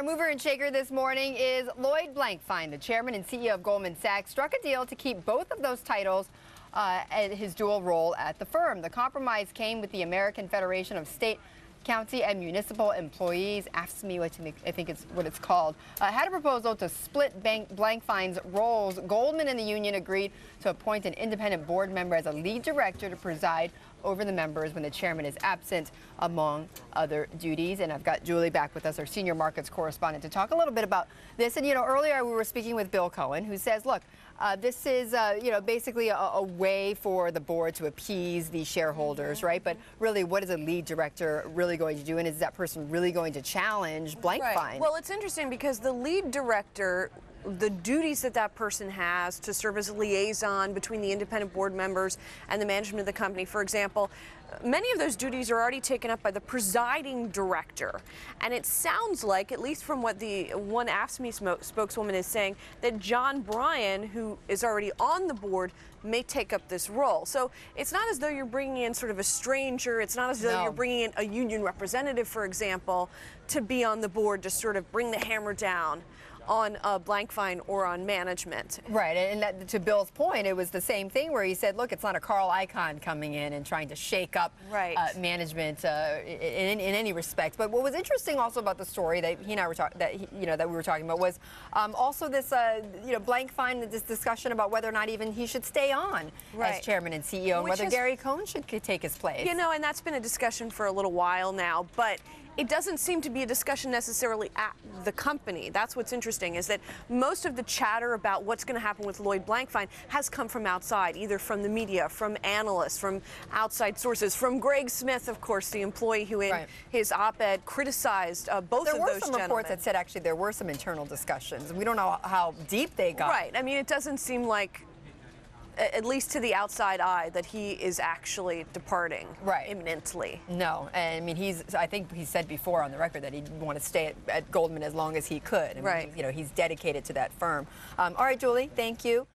mover and shaker this morning is Lloyd Blankfein, the chairman and CEO of Goldman Sachs, struck a deal to keep both of those titles and his dual role at the firm. The compromise came with the American Federation of State, County and Municipal Employees, AFSCME, which I think is what it's called, had a proposal to split Blankfein's roles. Goldman and the union agreed to appoint an independent board member as a lead director to preside over the members when the chairman is absent, among other duties. And I've got Julie back with us, our senior markets correspondent, to talk a little bit about this. And, you know, earlier we were speaking with Bill Cohen, who says, look, this is, basically a way for the board to appease the shareholders, right? But really, what is a lead director really going to do? And is that person really going to challenge Blankfein? Right. Well, it's interesting because the lead director, the duties that person has to serve as a liaison between the independent board members and the management of the company, for example, many of those duties are already taken up by the presiding director. And it sounds like, at least from what the one AFSCME spokeswoman is saying, that John Bryan, who is already on the board, may take up this role. So it's not as though you're bringing in sort of a stranger. It's not as though you're bringing in a union representative, for example, to be on the board to sort of bring the hammer down on Blankfein or on management. Right, and that, to Bill's point, it was the same thing where he said, look, it's not a Carl Icahn coming in and trying to shake up management in any respect. But what was interesting also about the story that he and I were that we were talking about was also this Blankfein, this discussion about whether or not even he should stay on as chairman and CEO, and whether Gary Cohn should take his place. You know, and that's been a discussion for a little while now, but it doesn't seem to be a discussion necessarily at the company. That's what's interesting, is that most of the chatter about what's going to happen with Lloyd Blankfein has come from outside, either from the media, from analysts, from outside sources, from Greg Smith, of course, the employee who in his op-ed criticized both of those gentlemen. There were some reports that said actually there were some internal discussions. We don't know how deep they got. Right. I mean, it doesn't seem like, at least to the outside eye, that he is actually departing imminently. No, and I mean, I think he said before on the record that he'd want to stay at Goldman as long as he could. I mean, he's dedicated to that firm. All right, Julie, thank you.